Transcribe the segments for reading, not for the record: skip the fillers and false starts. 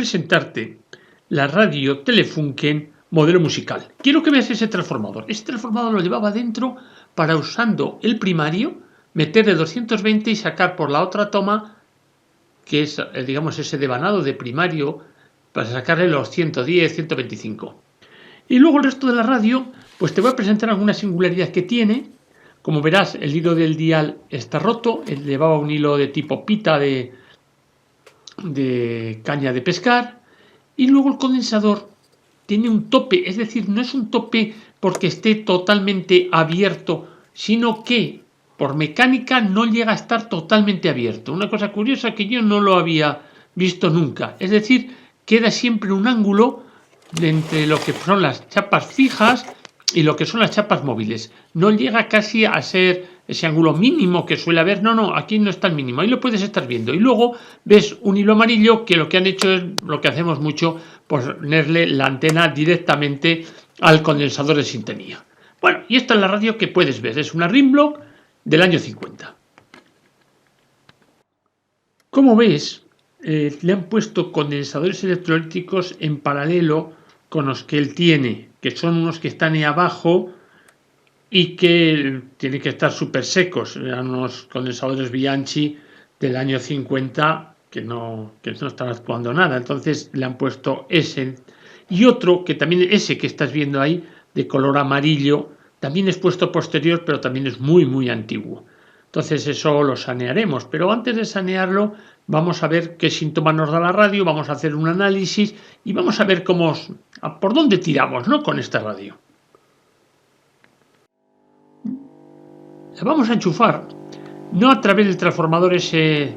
presentarte la radio Telefunken modelo musical. Quiero que veas ese transformador. Ese transformador lo llevaba dentro para, usando el primario, meterle 220 y sacar por la otra toma, que es, digamos, ese devanado de primario, para sacarle los 110, 125. Y luego el resto de la radio, pues te voy a presentar alguna singularidad que tiene. Como verás, el hilo del dial está roto, llevaba un hilo de tipo pita de caña de pescar, y luego el condensador tiene un tope, es decir, no es un tope porque esté totalmente abierto, sino que por mecánica no llega a estar totalmente abierto. Una cosa curiosa que yo no lo había visto nunca, es decir, queda siempre un ángulo entre lo que son las chapas fijas y lo que son las chapas móviles. No llega casi a ser ese ángulo mínimo que suele haber. No, aquí no está el mínimo, ahí lo puedes estar viendo. Y luego ves un hilo amarillo que lo que han hecho es lo que hacemos mucho, ponerle la antena directamente al condensador de sintonía. Bueno, y esta es la radio que puedes ver, es una Rimlock del año 50. Como ves, le han puesto condensadores electrolíticos en paralelo con los que él tiene, que son unos que están ahí abajo y que tienen que estar súper secos. Eran unos condensadores Bianchi del año 50 que no están actuando nada. Entonces le han puesto ese. Y otro que también, ese que estás viendo ahí, de color amarillo, también es puesto posterior, pero también es muy, muy antiguo. Entonces eso lo sanearemos. Pero antes de sanearlo, vamos a ver qué síntomas nos da la radio, vamos a hacer un análisis y vamos a ver por dónde tiramos, ¿no?, con esta radio. La vamos a enchufar, no a través del transformador ese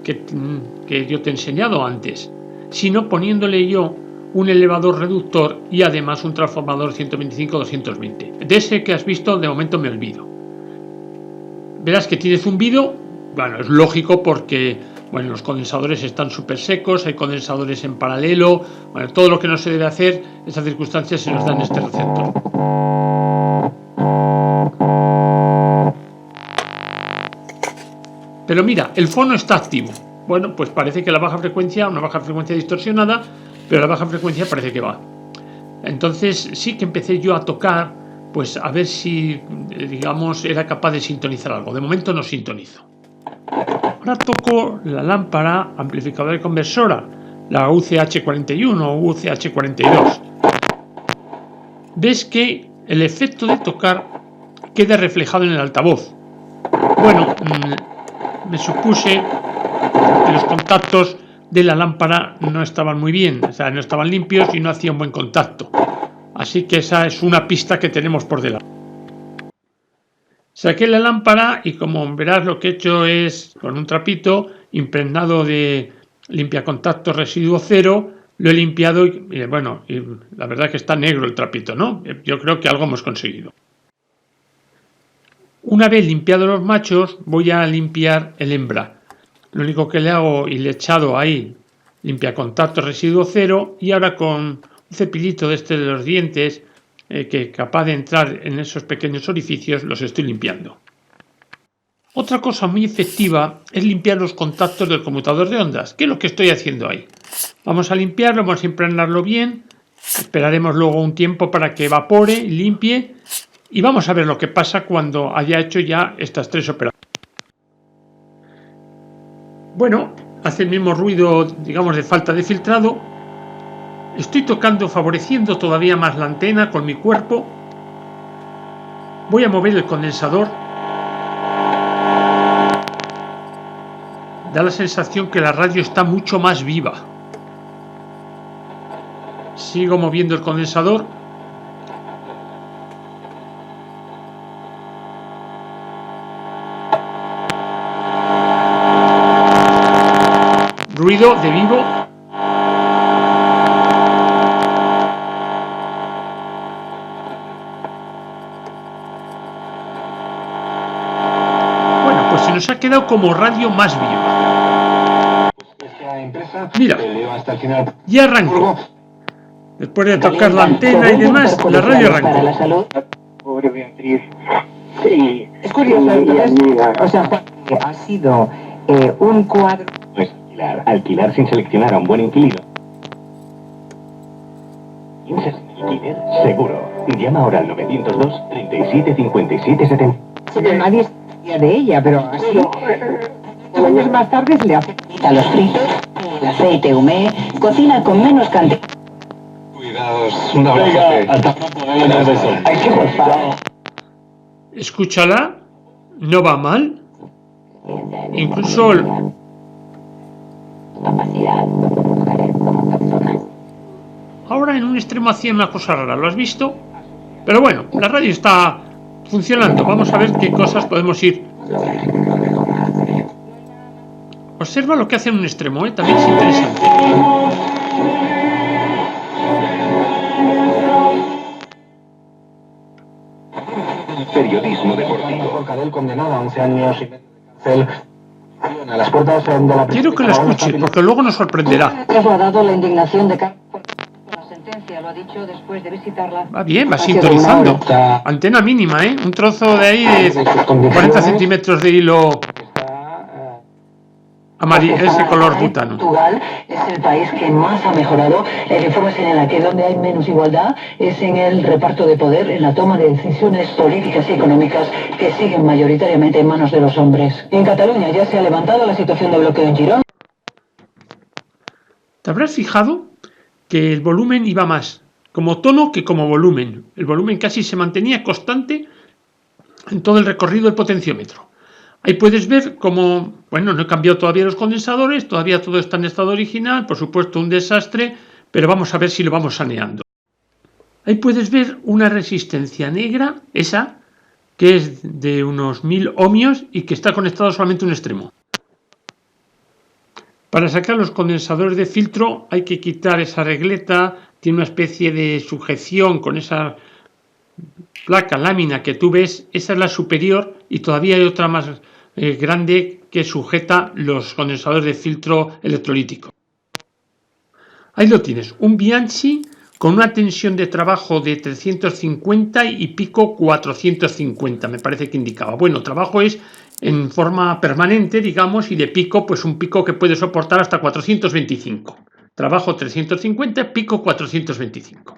que yo te he enseñado antes, sino poniéndole yo un elevador reductor y además un transformador 125-220. De ese que has visto, de momento me olvido. Verás que tiene zumbido. Bueno, es lógico porque los condensadores están súper secos, hay condensadores en paralelo. Bueno, todo lo que no se debe hacer, esas circunstancias se nos dan en este receptor. Pero mira, el fono está activo. Bueno, pues parece que la baja frecuencia, una baja frecuencia distorsionada, pero la baja frecuencia parece que va. Entonces sí que empecé yo a tocar, pues a ver si, digamos, era capaz de sintonizar algo. De momento no sintonizo. Ahora toco la lámpara amplificadora y conversora, la UCH41 o UCH42. Ves que el efecto de tocar queda reflejado en el altavoz. Bueno, me supuse que los contactos de la lámpara no estaban muy bien, o sea, no estaban limpios y no hacían buen contacto. Así que esa es una pista que tenemos por delante. Saqué la lámpara y, como verás, lo que he hecho es, con un trapito impregnado de limpiacontactos residuo cero, lo he limpiado y la verdad que está negro el trapito, ¿no? Yo creo que algo hemos conseguido. Una vez limpiados los machos, voy a limpiar el hembra. Lo único que le hago, y le he echado ahí limpiacontactos residuo cero, y ahora con un cepillito de los dientes, que es capaz de entrar en esos pequeños orificios, los estoy limpiando. Otra cosa muy efectiva es limpiar los contactos del conmutador de ondas, que es lo que estoy haciendo ahí. Vamos a limpiarlo, vamos a impregnarlo bien, esperaremos luego un tiempo para que evapore y limpie, y vamos a ver lo que pasa cuando haya hecho ya estas tres operaciones. Bueno, hace el mismo ruido, digamos, de falta de filtrado. Estoy tocando, favoreciendo todavía más la antena con mi cuerpo. Voy a mover el condensador. Da la sensación que la radio está mucho más viva. Sigo moviendo el condensador. Ruido de vivo. Bueno, pues se nos ha quedado como radio más viva. Mira, ya arrancó. Después de tocar la antena y demás, la radio arrancó. Sí, es curioso. O sea, ha sido un cuadro. Pues alquilar sin seleccionar a un buen inquilino. ¿Piensas en el Twitter? Seguro. Llama ahora al 902 37 57 70. Nadie sabía de ella, pero así, años más tarde se le hace A los fritos, el aceite humé, cocina con menos cantidad. Cuidaos, un abrazo. Ay, qué porfa. Escúchala, no va mal. Incluso ahora en un extremo hacía una cosa rara, ¿lo has visto? Pero bueno, la radio está funcionando. Vamos a ver qué cosas podemos ir. Observa lo que hace en un extremo, también es interesante. Periodismo deportivo. Forcadell condenado a 11 años y medio de cárcel. A las puertas de la Quiero que lo escuche, porque luego nos sorprenderá. Ha trasladado la indignación de Carlos por la sentencia, lo ha dicho después de visitarla. Va bien, va sintonizando. Antena mínima, un trozo de ahí de 40 centímetros de hilo amarillo, ese color butano. Portugal es el país que más ha mejorado. El informe señala que donde hay menos igualdad es en el reparto de poder, en la toma de decisiones políticas y económicas que siguen mayoritariamente en manos de los hombres. En Cataluña ya se ha levantado la situación de bloqueo en Girona. ¿Te habrás fijado que el volumen iba más como tono que como volumen? El volumen casi se mantenía constante en todo el recorrido del potenciómetro. Ahí puedes ver cómo, bueno, no he cambiado todavía los condensadores, todavía todo está en estado original, por supuesto un desastre, pero vamos a ver si lo vamos saneando. Ahí puedes ver una resistencia negra, esa, que es de unos 1000 ohmios y que está conectado solamente a un extremo. Para sacar los condensadores de filtro hay que quitar esa regleta, tiene una especie de sujeción con esa placa, lámina que tú ves, esa es la superior y todavía hay otra más grande que sujeta los condensadores de filtro electrolítico. Ahí lo tienes, un Bianchi con una tensión de trabajo de 350 y pico 450, me parece que indicaba. Bueno, trabajo es en forma permanente, digamos, y de pico, pues un pico que puede soportar hasta 425. Trabajo 350, pico 425.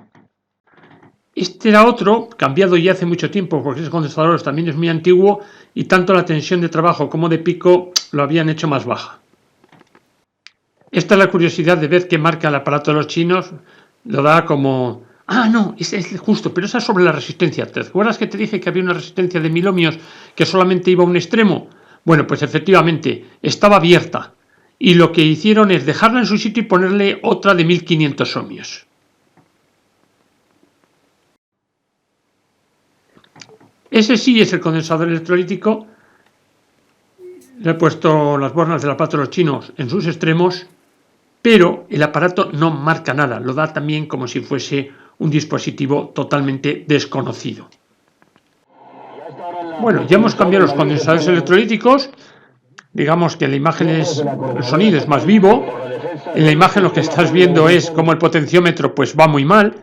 Este era otro, cambiado ya hace mucho tiempo, porque ese condensador también es muy antiguo y tanto la tensión de trabajo como de pico lo habían hecho más baja. Esta es la curiosidad de ver qué marca el aparato de los chinos, lo da como... Ah, no, es justo, pero esa es sobre la resistencia. ¿Te acuerdas que te dije que había una resistencia de 1000 ohmios que solamente iba a un extremo? Bueno, pues efectivamente, estaba abierta y lo que hicieron es dejarla en su sitio y ponerle otra de 1500 ohmios. Ese sí es el condensador electrolítico. Le he puesto las bornas del aparato de los chinos en sus extremos, pero el aparato no marca nada, lo da también como si fuese un dispositivo totalmente desconocido. Bueno, ya hemos cambiado los condensadores electrolíticos, digamos que la imagen es, el sonido es más vivo, en la imagen lo que estás viendo es como el potenciómetro pues va muy mal.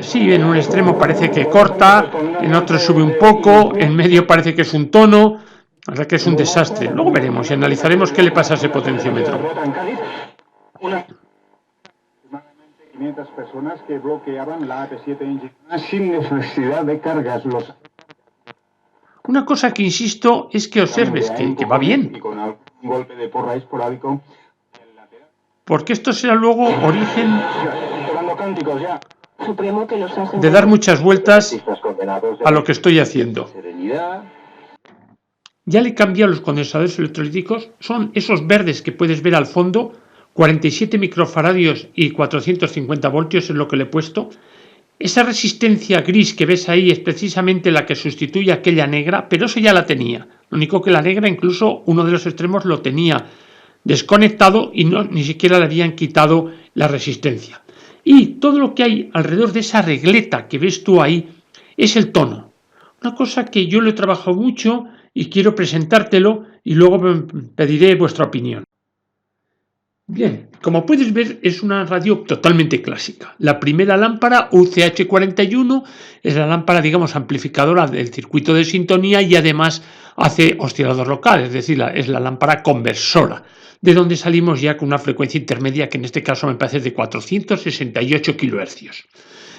Sí, en un extremo parece que corta, en otro sube un poco, en medio parece que es un tono, la verdad que es un desastre. Luego veremos y analizaremos qué le pasa a ese potenciómetro. 500 personas que bloqueaban la AP7 en Girona sin necesidad de cargas. Una cosa que insisto es que observes que va bien. Y con algún golpe de porra esporádico. Porque esto será luego origen de dar muchas vueltas a lo que estoy haciendo. Ya le he cambiado los condensadores electrolíticos, son esos verdes que puedes ver al fondo, 47 microfaradios y 450 voltios es lo que le he puesto. Esa resistencia gris que ves ahí es precisamente la que sustituye a aquella negra, pero eso ya la tenía. Lo único que la negra, incluso uno de los extremos lo tenía desconectado y ni siquiera le habían quitado la resistencia. Y todo lo que hay alrededor de esa regleta que ves tú ahí es el tono. Una cosa que yo lo he trabajado mucho y quiero presentártelo y luego pediré vuestra opinión. Bien, como puedes ver es una radio totalmente clásica. La primera lámpara UCH41 es la lámpara, digamos, amplificadora del circuito de sintonía y además hace oscilador local, es decir, es la lámpara conversora, de donde salimos ya con una frecuencia intermedia que en este caso me parece de 468 kHz.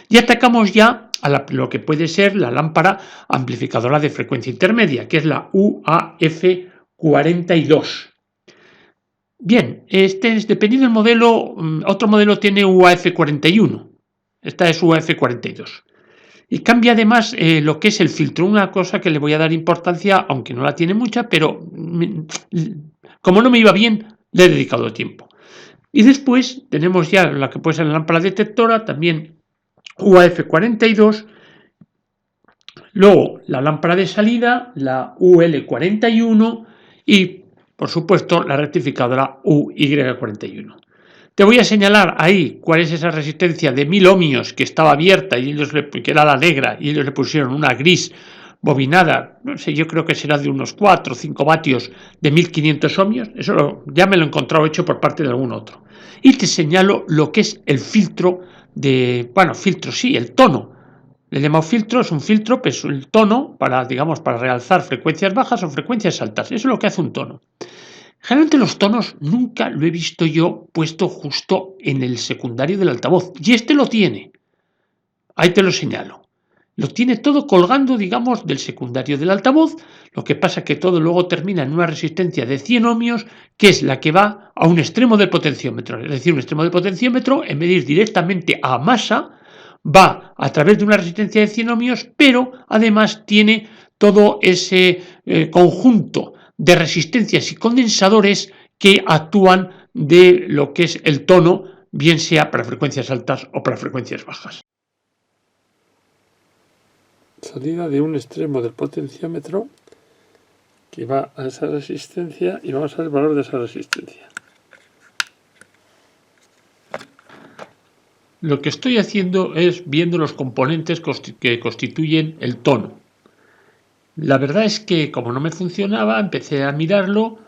Y atacamos ya a lo que puede ser la lámpara amplificadora de frecuencia intermedia, que es la UAF42. Bien, este es, dependiendo del modelo, otro modelo tiene UAF41, esta es UAF42. Y cambia además lo que es el filtro, una cosa que le voy a dar importancia, aunque no la tiene mucha, pero como no me iba bien, le he dedicado tiempo. Y después tenemos ya la que puede ser la lámpara detectora, también UAF42, luego la lámpara de salida, la UL41 y, por supuesto, la rectificadora UY41. Te voy a señalar ahí cuál es esa resistencia de 1000 ohmios que estaba abierta y ellos que era la negra y ellos le pusieron una gris bobinada, no sé, yo creo que será de unos 4 o 5 vatios de 1500 ohmios, eso ya me lo he encontrado hecho por parte de algún otro. Y te señalo lo que es el filtro filtro sí, el tono. Le llamado filtro, es un filtro, pues el tono para, digamos, para realzar frecuencias bajas o frecuencias altas. Eso es lo que hace un tono. Generalmente los tonos nunca lo he visto yo puesto justo en el secundario del altavoz. Y este lo tiene. Ahí te lo señalo. Lo tiene todo colgando, digamos, del secundario del altavoz. Lo que pasa es que todo luego termina en una resistencia de 100 ohmios, que es la que va a un extremo del potenciómetro. Es decir, un extremo del potenciómetro, en vez de ir directamente a masa, va a través de una resistencia de 100 ohmios, pero además tiene todo ese conjunto de resistencias y condensadores que actúan de lo que es el tono, bien sea para frecuencias altas o para frecuencias bajas. Salida de un extremo del potenciómetro que va a esa resistencia y vamos a ver el valor de esa resistencia. Lo que estoy haciendo es viendo los componentes que constituyen el tono. La verdad es que como no me funcionaba, empecé a mirarlo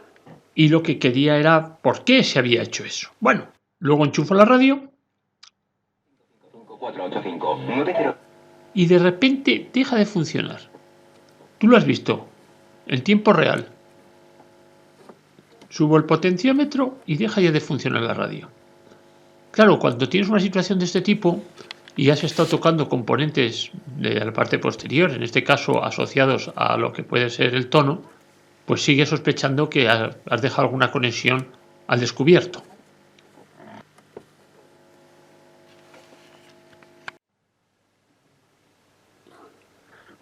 y lo que quería era por qué se había hecho eso. Bueno, luego enchufo la radio y de repente deja de funcionar. Tú lo has visto en tiempo real. Subo el potenciómetro y deja ya de funcionar la radio. Claro, cuando tienes una situación de este tipo y has estado tocando componentes de la parte posterior, en este caso asociados a lo que puede ser el tono, pues sigues sospechando que has dejado alguna conexión al descubierto.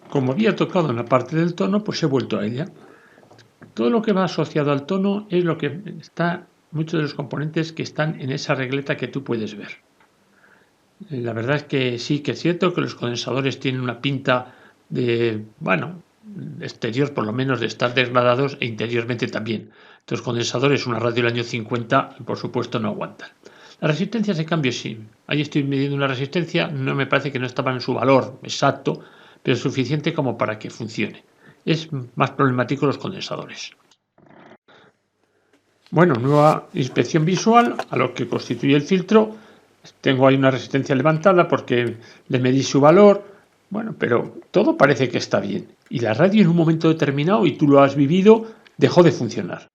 Como había tocado en la parte del tono, pues he vuelto a ella. Todo lo que va asociado al tono es lo que está, muchos de los componentes que están en esa regleta que tú puedes ver. La verdad es que sí que es cierto que los condensadores tienen una pinta de, exterior por lo menos de estar degradados e interiormente también. Los condensadores, una radio del año 50, por supuesto no aguantan. Las resistencias de cambio sí. Ahí estoy midiendo una resistencia, no me parece que no estaba en su valor exacto, pero es suficiente como para que funcione. Es más problemático los condensadores. Bueno, nueva inspección visual a lo que constituye el filtro. Tengo ahí una resistencia levantada porque le medí su valor. Bueno, pero todo parece que está bien. Y la radio en un momento determinado, y tú lo has vivido, dejó de funcionar.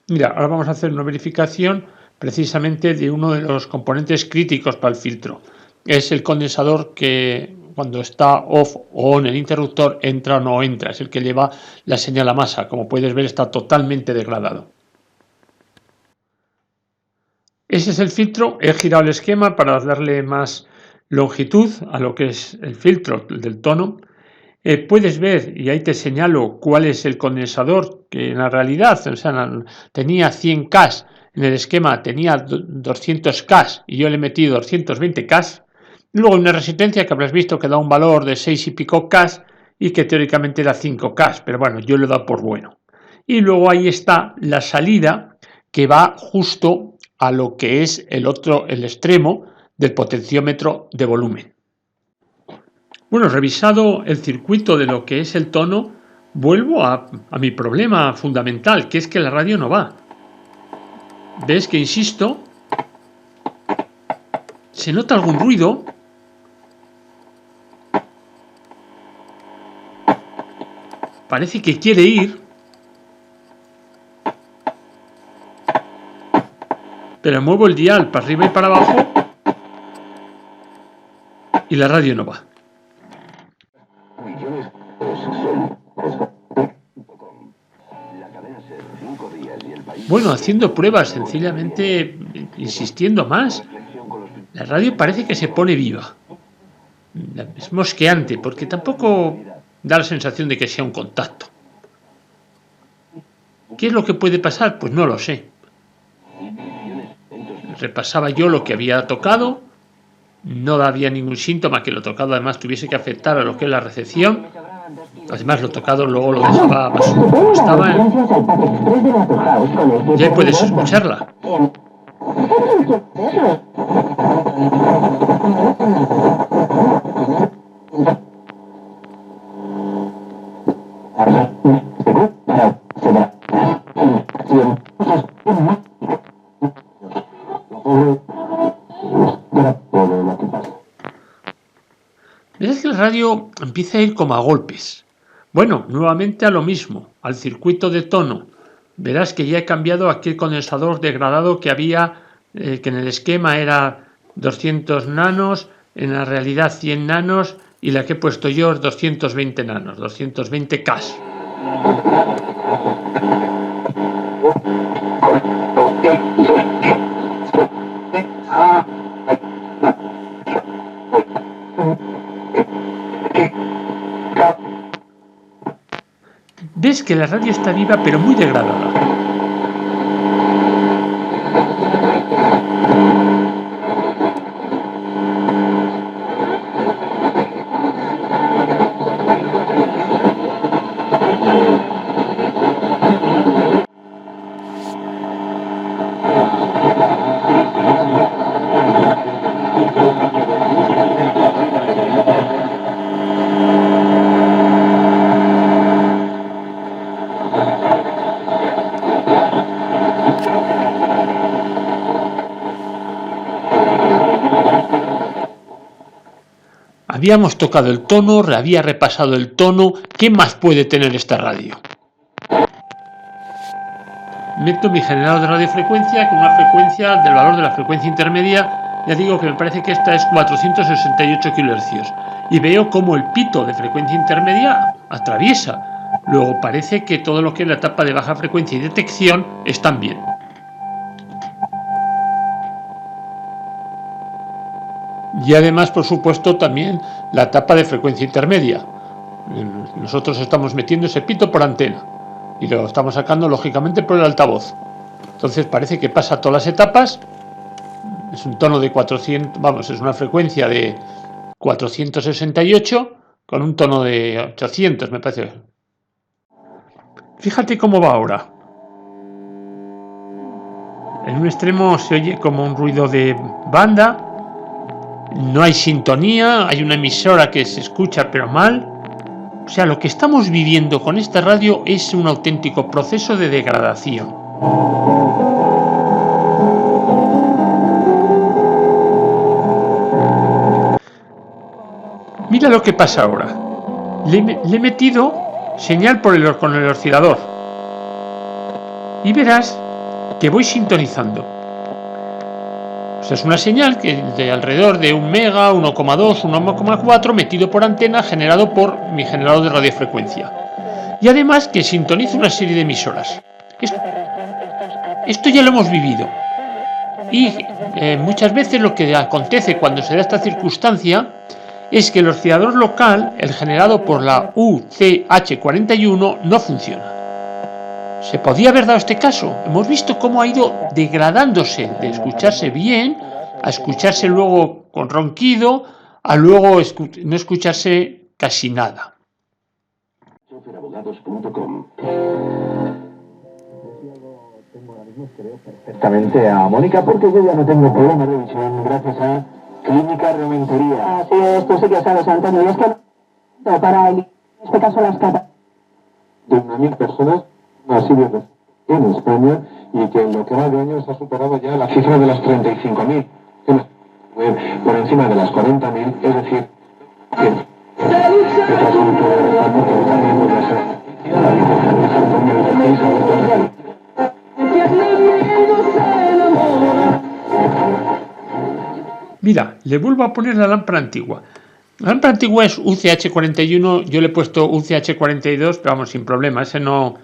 Mira, ahora vamos a hacer una verificación precisamente de uno de los componentes críticos para el filtro. Es el condensador que cuando está off o on el interruptor entra o no entra. Es el que lleva la señal a masa. Como puedes ver, está totalmente degradado. Ese es el filtro. He girado el esquema para darle más longitud a lo que es el filtro del tono. Puedes ver, y ahí te señalo cuál es el condensador, que en la realidad tenía 100K, en el esquema tenía 200K y yo le he metido 220K. Luego una resistencia que habrás visto que da un valor de 6 y pico K y que teóricamente era 5K, pero bueno, yo lo he dado por bueno. Y luego ahí está la salida que va justo a lo que es el extremo del potenciómetro de volumen. Bueno, revisado el circuito de lo que es el tono, vuelvo a mi problema fundamental, que es que la radio no va. ¿Ves que insisto? ¿Se nota algún ruido? Parece que quiere ir, pero muevo el dial para arriba y para abajo y la radio no va. Bueno, haciendo pruebas, sencillamente insistiendo más. La radio parece que se pone viva. Es mosqueante, porque tampoco da la sensación de que sea un contacto. ¿Qué es lo que puede pasar? Pues no lo sé. Repasaba yo lo que había tocado, no había ningún síntoma que lo tocado además tuviese que afectar a lo que es la recepción. Además lo tocado luego lo dejaba más como estaba. Ya puedes escucharla. Verás que la radio empieza a ir como a golpes. Bueno, nuevamente a lo mismo, al circuito de tono. Verás que ya he cambiado aquel condensador degradado que había, que en el esquema era 200 nanos, en la realidad 100 nanos, y la que he puesto yo es 220 nanos, 220 K. Ves que la radio está viva pero muy degradada. Habíamos tocado el tono, había repasado el tono. ¿Qué más puede tener esta radio? Meto mi generador de radiofrecuencia con una frecuencia del valor de la frecuencia intermedia. Ya digo que me parece que esta es 468 kHz. Y veo como el pito de frecuencia intermedia atraviesa. Luego parece que todo lo que es la etapa de baja frecuencia y detección están bien. Y además, por supuesto, también la etapa de frecuencia intermedia. Nosotros estamos metiendo ese pito por antena y lo estamos sacando lógicamente por el altavoz. Entonces parece que pasa todas las etapas. Es un tono de 400, es una frecuencia de 468 con un tono de 800, me parece. Fíjate cómo va ahora. En un extremo se oye como un ruido de banda. No hay sintonía, hay una emisora que se escucha pero mal. O sea, lo que estamos viviendo con esta radio es un auténtico proceso de degradación. Mira lo que pasa ahora. Le he metido señal con el oscilador. Y verás que voy sintonizando. O sea, es una señal que de alrededor de 1 mega, 1,2, 1,4 metido por antena, generado por mi generador de radiofrecuencia. Y además que sintoniza una serie de emisoras. Esto ya lo hemos vivido. Y muchas veces lo que acontece cuando se da esta circunstancia es que el oscilador local, el generado por la UCH41, no funciona. ¿Se podía haber dado este caso? Hemos visto cómo ha ido degradándose de escucharse bien a escucharse luego con ronquido a luego no escucharse casi nada. Perfectamente a Mónica porque yo ya no tengo problema de visión gracias a Clínica Reumentería. Así es, tú sí que sabes, Antonio. Y es que para en este caso las cataratas de 1.000 personas nacidas en España y que en lo que va de años ha superado ya la cifra de las 35.000, por encima de las 40.000, es decir, que Mira, le vuelvo a poner la lámpara antigua. La lámpara antigua es UCH41, yo le he puesto UCH42, pero vamos, sin problema, ese no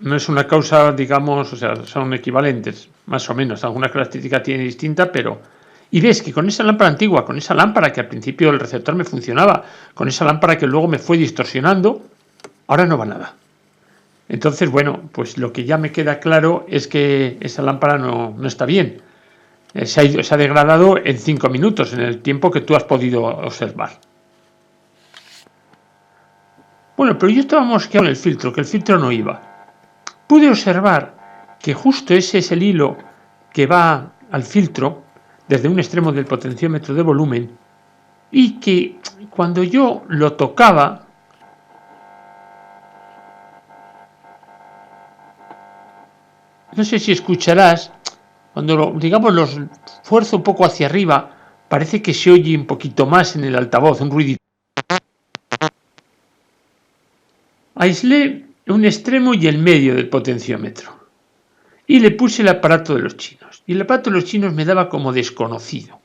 es una causa, digamos, o sea, son equivalentes, más o menos, alguna característica tiene distinta, pero... Y ves que con esa lámpara antigua, con esa lámpara que al principio el receptor me funcionaba, con esa lámpara que luego me fue distorsionando, ahora no va nada. Entonces, bueno, pues lo que ya me queda claro es que esa lámpara no está bien. Se ha degradado en 5 minutos, en el tiempo que tú has podido observar. Bueno, pero yo estaba mosqueado en el filtro, que el filtro no iba. Pude observar que justo ese es el hilo que va al filtro desde un extremo del potenciómetro de volumen y que cuando yo lo tocaba, no sé si escucharás, cuando digamos lo fuerzo un poco hacia arriba, parece que se oye un poquito más en el altavoz, un ruidito. Aislé un extremo y el medio del potenciómetro y le puse el aparato de los chinos. Y el aparato de los chinos me daba como desconocido.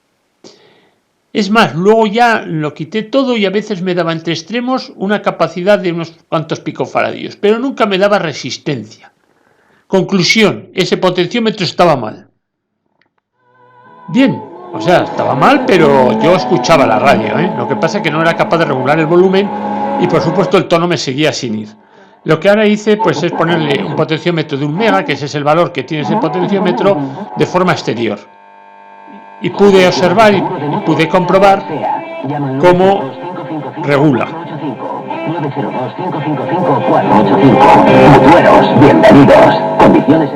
Es más, luego ya lo quité todo y a veces me daba entre extremos una capacidad de unos cuantos picofaradios, pero nunca me daba resistencia. Conclusión, ese potenciómetro estaba mal. Bien, o sea, estaba mal, pero yo escuchaba la radio, ¿eh? Lo que pasa es que no era capaz de regular el volumen y por supuesto el tono me seguía sin ir. Lo que ahora hice pues es ponerle un potenciómetro de 1 mega, que ese es el valor que tiene ese potenciómetro, de forma exterior. Y pude observar y pude comprobar cómo regula. 902-555-485. Mutueros, bienvenidos. Condiciones...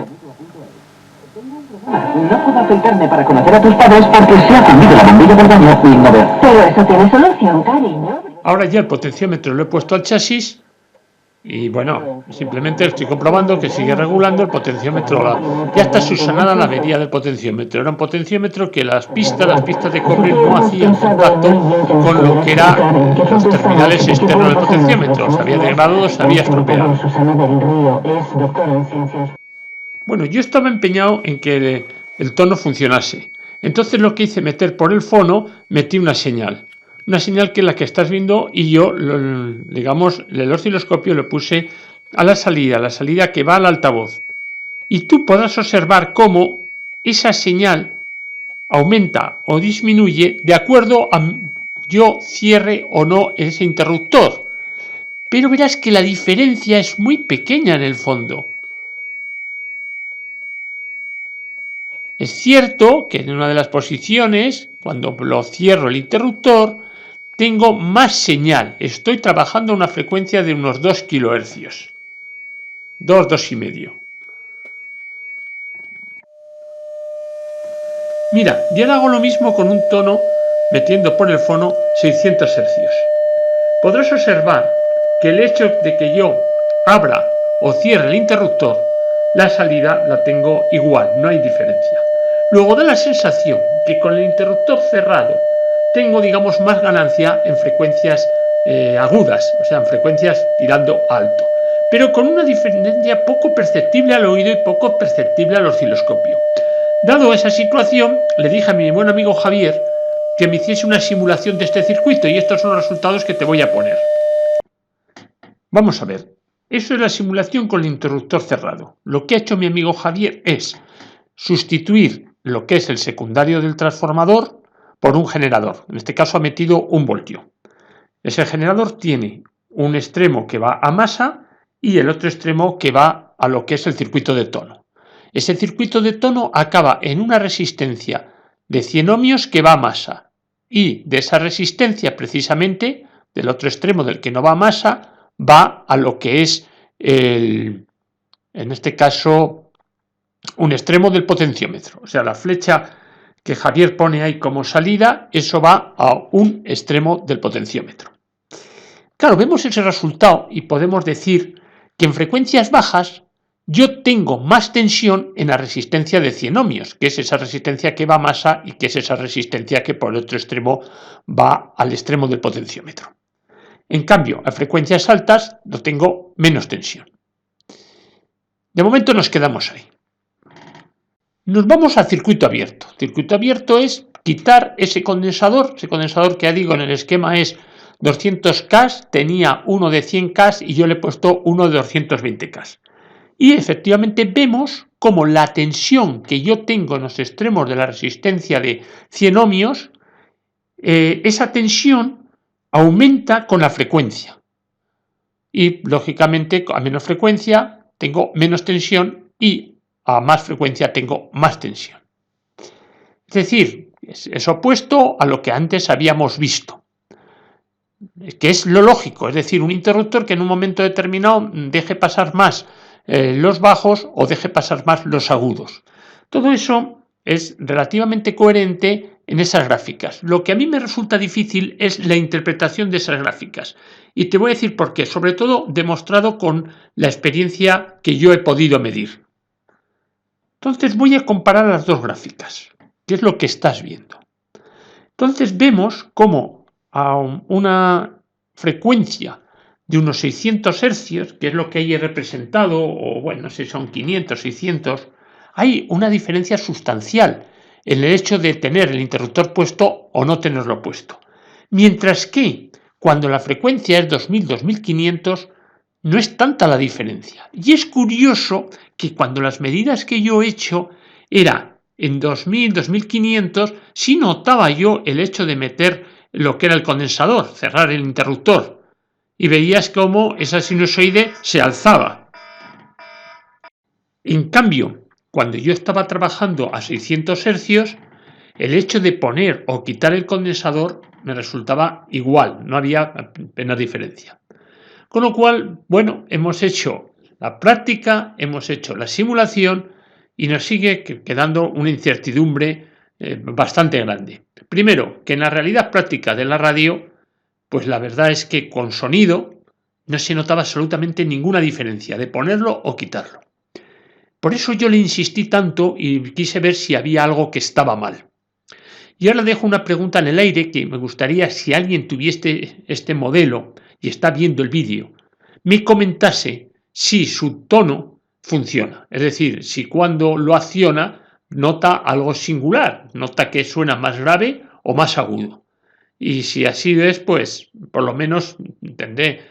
No puedo afeitarme para conocer a tus padres porque se ha fundido la bombilla del baño y no veo. Pero eso tiene solución, cariño. Ahora ya el potenciómetro lo he puesto al chasis y bueno, simplemente estoy comprobando que sigue regulando el potenciómetro. Ya está subsanada la avería del potenciómetro. Era un potenciómetro que las pistas de cobre no hacían contacto con lo que eran los terminales externos del potenciómetro. Se había degradado, se había estropeado. Bueno, yo estaba empeñado en que el tono funcionase. Entonces lo que hice, meter por el fono, metí una señal que es la que estás viendo y yo, digamos, el osciloscopio lo puse a la salida que va al altavoz. Y tú podrás observar cómo esa señal aumenta o disminuye de acuerdo a yo cierre o no ese interruptor. Pero verás que la diferencia es muy pequeña en el fondo. Es cierto que en una de las posiciones, cuando lo cierro el interruptor, tengo más señal. Estoy trabajando a una frecuencia de unos 2 kHz. 2,5. Mira, yo hago lo mismo con un tono metiendo por el fono 600 Hz. Podrás observar que el hecho de que yo abra o cierre el interruptor, la salida la tengo igual, no hay diferencia. Luego da la sensación que con el interruptor cerrado tengo, digamos, más ganancia en frecuencias agudas, o sea, en frecuencias tirando alto, pero con una diferencia poco perceptible al oído y poco perceptible al osciloscopio. Dado esa situación, le dije a mi buen amigo Javier que me hiciese una simulación de este circuito y estos son los resultados que te voy a poner. Vamos a ver, eso es la simulación con el interruptor cerrado. Lo que ha hecho mi amigo Javier es sustituir lo que es el secundario del transformador por un generador. En este caso ha metido 1 voltio. Ese generador tiene un extremo que va a masa y el otro extremo que va a lo que es el circuito de tono. Ese circuito de tono acaba en una resistencia de 100 ohmios que va a masa y de esa resistencia precisamente del otro extremo del que no va a masa va a lo que es en este caso un extremo del potenciómetro. O sea, la flecha que Javier pone ahí como salida, eso va a un extremo del potenciómetro. Claro, vemos ese resultado y podemos decir que en frecuencias bajas yo tengo más tensión en la resistencia de 100 ohmios, que es esa resistencia que va a masa y que es esa resistencia que por el otro extremo va al extremo del potenciómetro. En cambio, a frecuencias altas no tengo menos tensión. De momento nos quedamos ahí. Nos vamos al circuito abierto. Circuito abierto es quitar ese condensador que ya digo en el esquema es 200K, tenía uno de 100K y yo le he puesto uno de 220K. Y efectivamente vemos como la tensión que yo tengo en los extremos de la resistencia de 100 ohmios, esa tensión aumenta con la frecuencia. Y lógicamente a menos frecuencia tengo menos tensión y a más frecuencia tengo más tensión. Es decir, es opuesto a lo que antes habíamos visto, que es lo lógico, es decir, un interruptor que en un momento determinado deje pasar más los bajos o deje pasar más los agudos. Todo eso es relativamente coherente en esas gráficas. Lo que a mí me resulta difícil es la interpretación de esas gráficas. Y te voy a decir por qué, sobre todo demostrado con la experiencia que yo he podido medir. Entonces voy a comparar las dos gráficas, que es lo que estás viendo. Entonces vemos cómo a una frecuencia de unos 600 hercios, que es lo que hay representado, o bueno, no sé, son 500, 600, hay una diferencia sustancial en el hecho de tener el interruptor puesto o no tenerlo puesto. Mientras que cuando la frecuencia es 2000, 2500, no es tanta la diferencia. Y es curioso que cuando las medidas que yo he hecho era en 2000, 2500, sí notaba yo el hecho de meter lo que era el condensador, cerrar el interruptor, y veías cómo esa sinusoide se alzaba. En cambio, cuando yo estaba trabajando a 600 hercios, el hecho de poner o quitar el condensador me resultaba igual, no había apenas diferencia. Con lo cual, bueno, hemos hecho la práctica, hemos hecho la simulación y nos sigue quedando una incertidumbre bastante grande. Primero, que en la realidad práctica de la radio, pues la verdad es que con sonido no se notaba absolutamente ninguna diferencia de ponerlo o quitarlo. Por eso yo le insistí tanto y quise ver si había algo que estaba mal. Y ahora dejo una pregunta en el aire que me gustaría, si alguien tuviese este modelo y está viendo el vídeo, me comentase si su tono funciona. Es decir, si cuando lo acciona nota algo singular, nota que suena más grave o más agudo. Y si así es, pues por lo menos entendé,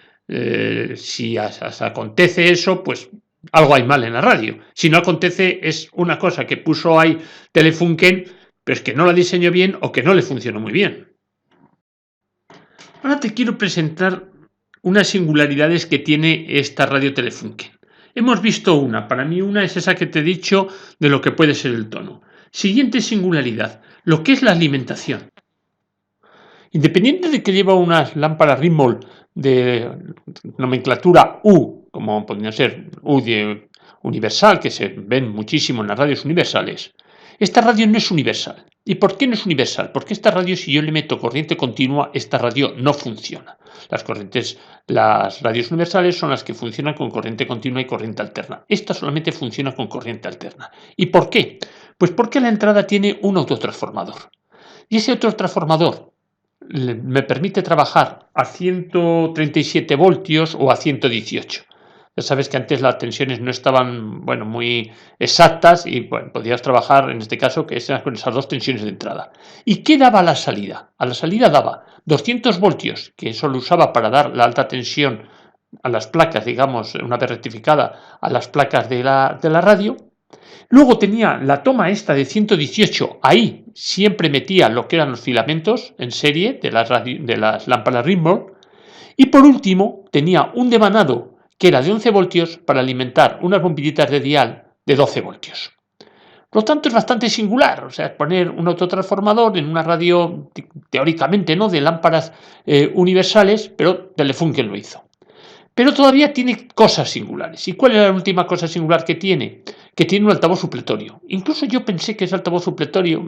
si acontece eso, pues algo hay mal en la radio. Si no acontece, es una cosa que puso ahí Telefunken, pero es que no la diseñó bien o que no le funcionó muy bien. Ahora te quiero presentar unas singularidades que tiene esta radio Telefunken. Hemos visto una, para mí una es esa que te he dicho de lo que puede ser el tono. Siguiente singularidad, lo que es la alimentación. Independiente de que lleva unas lámparas Rimmel de nomenclatura U, como podría ser U de universal, que se ven muchísimo en las radios universales, esta radio no es universal. ¿Y por qué no es universal? Porque esta radio, si yo le meto corriente continua, esta radio no funciona. Las radios universales son las que funcionan con corriente continua y corriente alterna. Esta solamente funciona con corriente alterna. ¿Y por qué? Pues porque la entrada tiene un autotransformador. Y ese autotransformador me permite trabajar a 137 voltios o a 118. Ya sabes que antes las tensiones no estaban muy exactas y podías trabajar en este caso que eran con esas dos tensiones de entrada. ¿Y qué daba a la salida? A la salida daba 200 voltios, que eso lo usaba para dar la alta tensión a las placas, digamos, una vez rectificada, a las placas de la radio. Luego tenía la toma esta de 118, ahí siempre metía lo que eran los filamentos en serie de las lámparas Rimmel. Y por último tenía un devanado que era de 11 voltios para alimentar unas bombillitas de dial de 12 voltios. Por lo tanto es bastante singular, o sea, poner un autotransformador en una radio teóricamente no de lámparas universales, pero Telefunken lo hizo. Pero todavía tiene cosas singulares. ¿Y cuál es la última cosa singular que tiene? Que tiene un altavoz supletorio. Incluso yo pensé que ese altavoz supletorio,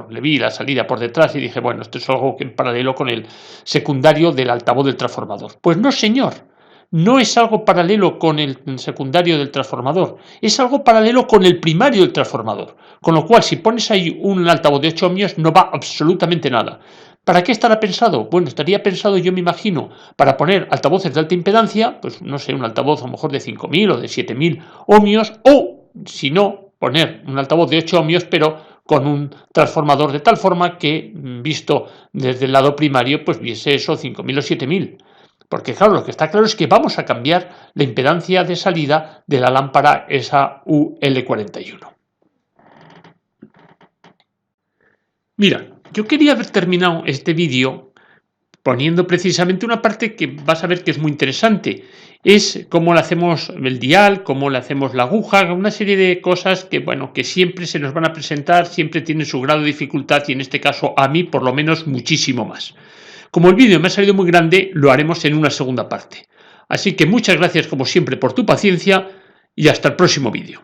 le vi la salida por detrás y dije, bueno, esto es algo que en paralelo con el secundario del altavoz del transformador. Pues no, señor. No es algo paralelo con el secundario del transformador, es algo paralelo con el primario del transformador. Con lo cual, si pones ahí un altavoz de 8 ohmios, no va absolutamente nada. ¿Para qué estará pensado? Bueno, estaría pensado, yo me imagino, para poner altavoces de alta impedancia, pues no sé, un altavoz a lo mejor de 5.000 o de 7.000 ohmios, o, si no, poner un altavoz de 8 ohmios, pero con un transformador de tal forma que, visto desde el lado primario, pues viese eso 5.000 o 7.000. Porque claro, lo que está claro es que vamos a cambiar la impedancia de salida de la lámpara esa UL41. Mira, yo quería haber terminado este vídeo poniendo precisamente una parte que vas a ver que es muy interesante. Es cómo le hacemos el dial, cómo le hacemos la aguja, una serie de cosas que, bueno, que siempre se nos van a presentar, siempre tienen su grado de dificultad y en este caso a mí por lo menos muchísimo más. Como el vídeo me ha salido muy grande, lo haremos en una segunda parte. Así que muchas gracias como siempre por tu paciencia y hasta el próximo vídeo.